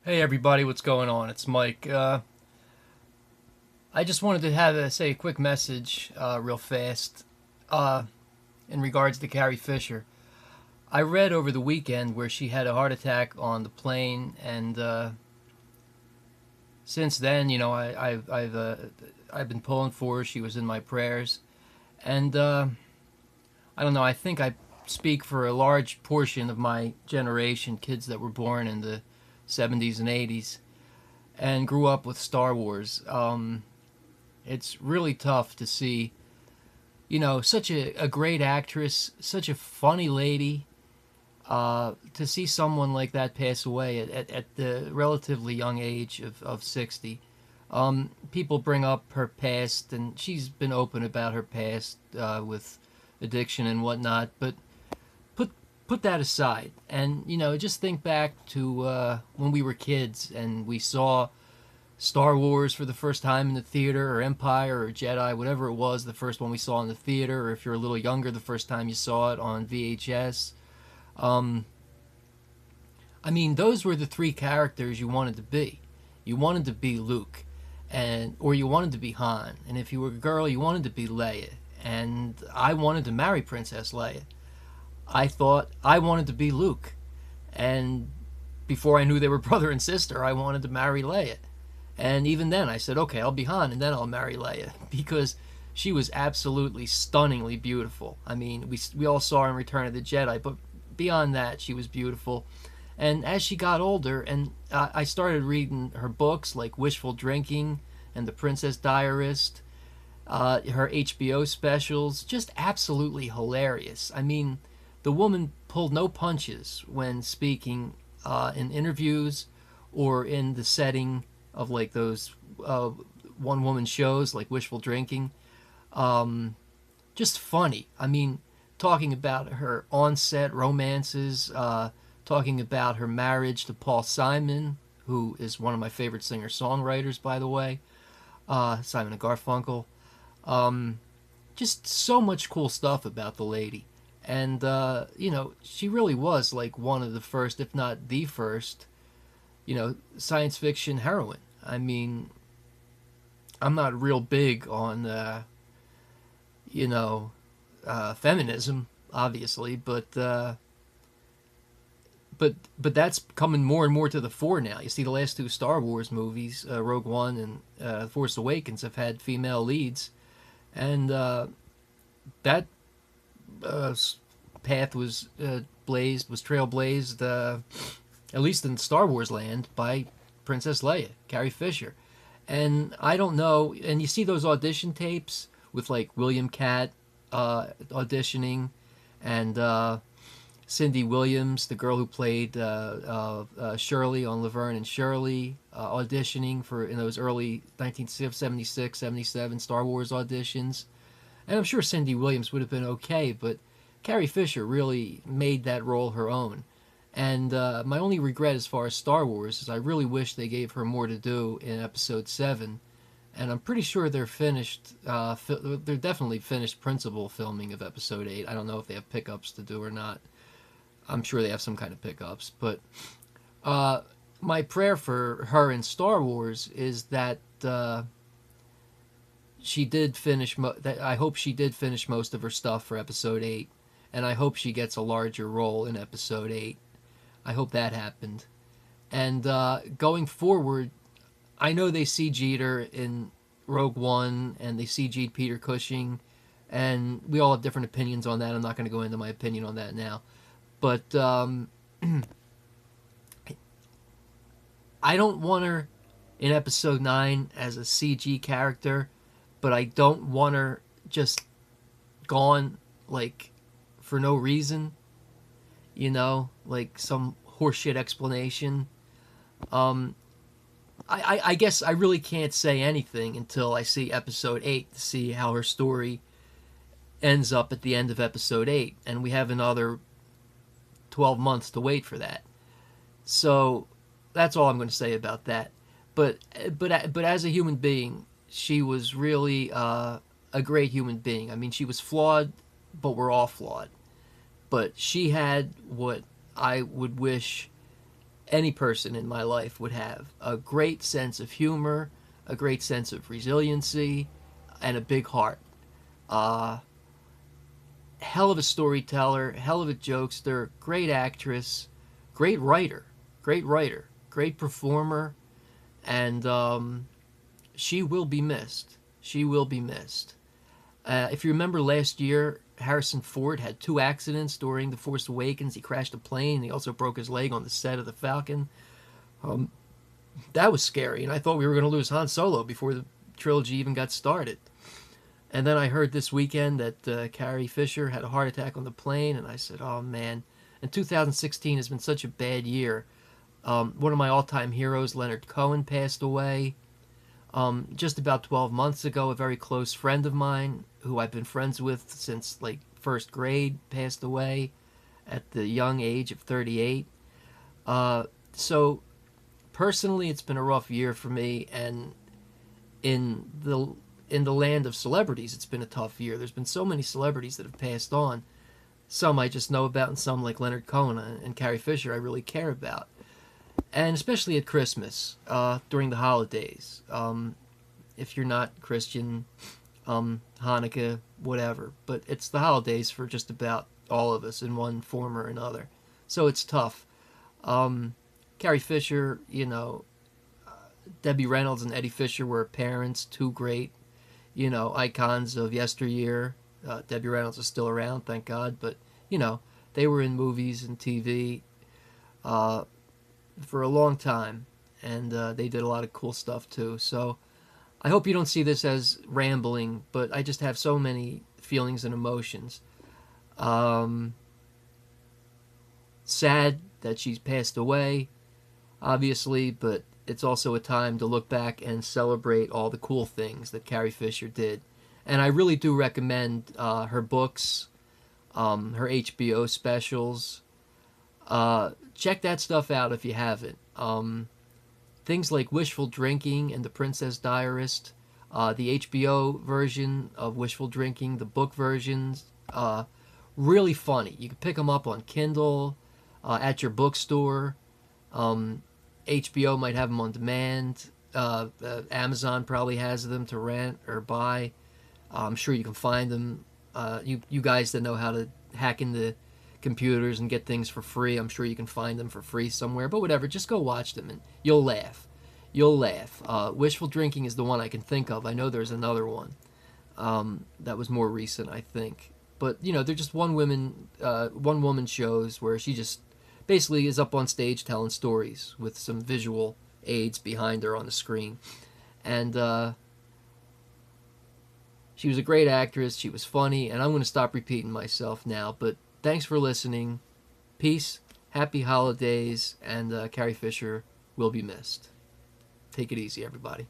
Hey everybody, what's going on? It's Mike. I just wanted to say a quick message, real fast, uh, in regards to Carrie Fisher. I read over the weekend where she had a heart attack on the plane, and since then, I've been pulling for her. She was in my prayers, and I don't know. I think I speak for a large portion of my generation, kids that were born in the '70s and '80s and grew up with Star Wars. It's really tough to see, such a great actress, such a funny lady, to see someone like that pass away at the relatively young age of 60. People bring up her past, and she's been open about her past with addiction and whatnot, but put put that aside and just think back to when we were kids and we saw Star Wars for the first time in the theater, or Empire, or Jedi, whatever it was, the first one we saw in the theater, or if you're a little younger, the first time you saw it on VHS. Um, I mean, those were the three characters you wanted to be. You wanted to be Luke, or you wanted to be Han, and if you were a girl, you wanted to be Leia. And I wanted to marry Princess Leia. I thought I wanted to be Luke, and before I knew they were brother and sister, I wanted to marry Leia. And even then, I said, okay, I'll be Han, and then I'll marry Leia, because she was absolutely stunningly beautiful. I mean, we all saw her in Return of the Jedi, but beyond that, she was beautiful. And as she got older, and I started reading her books like Wishful Drinking and The Princess Diarist, her HBO specials, just absolutely hilarious. I mean, the woman pulled no punches when speaking in interviews or in the setting of like those one woman shows like Wishful Drinking. Just funny. I mean, talking about her on-set romances, talking about her marriage to Paul Simon, who is one of my favorite singer-songwriters, by the way, Simon and Garfunkel. Just so much cool stuff about the lady. And, she really was like one of the first, if not the first, science fiction heroine. I mean, I'm not real big on, feminism, obviously, but that's coming more and more to the fore now. You see, the last two Star Wars movies, Rogue One and Force Awakens, have had female leads, and that uh, path was trailblazed, at least in Star Wars land, by Princess Leia, Carrie Fisher. And I don't know, and you see those audition tapes with like William Catt auditioning, and Cindy Williams, the girl who played Shirley on Laverne and Shirley, auditioning for in those early 1976, 77 Star Wars auditions. And I'm sure Cindy Williams would have been okay, but Carrie Fisher really made that role her own. And my only regret as far as Star Wars is I really wish they gave her more to do in Episode 7. And I'm pretty sure they're finished, they're definitely finished principal filming of Episode 8. I don't know if they have pickups to do or not. I'm sure they have some kind of pickups. But my prayer for her in Star Wars is that she did finish, that I hope she did finish most of her stuff for Episode 8. And I hope she gets a larger role in Episode 8. I hope that happened. And going forward, I know they CG'd her in Rogue One, and they CG'd Peter Cushing, and we all have different opinions on that. I'm not going to go into my opinion on that now. But I don't want her in Episode 9 as a CG character, but I don't want her just gone, like, for no reason. Like some horseshit explanation. I guess I really can't say anything until I see Episode 8 to see how her story ends up at the end of Episode 8. And we have another 12 months to wait for that. So that's all I'm going to say about that. But as a human being, she was really a great human being. I mean, she was flawed, but we're all flawed. But she had what I would wish any person in my life would have. A great sense of humor, a great sense of resiliency, and a big heart. Uh, Hell of a storyteller, hell of a jokester, great actress, great writer, great performer, and she will be missed. She will be missed. If you remember last year, Harrison Ford had two accidents during The Force Awakens. He crashed a plane. He also broke his leg on the set of The Falcon. Um, that was scary, and I thought we were going to lose Han Solo before the trilogy even got started. And then I heard this weekend that Carrie Fisher had a heart attack on the plane, and I said, oh man. And 2016 has been such a bad year. One of my all-time heroes, Leonard Cohen, passed away. Just about 12 months ago, a very close friend of mine, who I've been friends with since like first grade, passed away at the young age of 38. So personally, it's been a rough year for me, and in the land of celebrities, it's been a tough year. There's been so many celebrities that have passed on. Some I just know about, and some like Leonard Cohen and Carrie Fisher I really care about. And especially at Christmas, during the holidays. If you're not Christian, Hanukkah, whatever. But it's the holidays for just about all of us in one form or another. So it's tough. Carrie Fisher, Debbie Reynolds and Eddie Fisher were parents, two great, icons of yesteryear. Debbie Reynolds is still around, thank God. But, they were in movies and TV for a long time. And they did a lot of cool stuff, too. So I hope you don't see this as rambling, but I just have so many feelings and emotions. Sad that she's passed away, obviously, but it's also a time to look back and celebrate all the cool things that Carrie Fisher did. And I really do recommend her books, her HBO specials. Check that stuff out if you haven't. Things like Wishful Drinking and The Princess Diarist, the HBO version of Wishful Drinking, the book versions, really funny. You can pick them up on Kindle, at your bookstore. HBO might have them on demand. Amazon probably has them to rent or buy. I'm sure you can find them. You guys that know how to hack into computers and get things for free, I'm sure you can find them for free somewhere. But whatever, just go watch them and you'll laugh. You'll laugh. Wishful Drinking is the one I can think of. I know there's another one that was more recent, I think. But they're just one woman shows where she just basically is up on stage telling stories with some visual aids behind her on the screen. And she was a great actress. She was funny. And I'm going to stop repeating myself now. But thanks for listening. Peace. Happy holidays. And Carrie Fisher will be missed. Take it easy, everybody.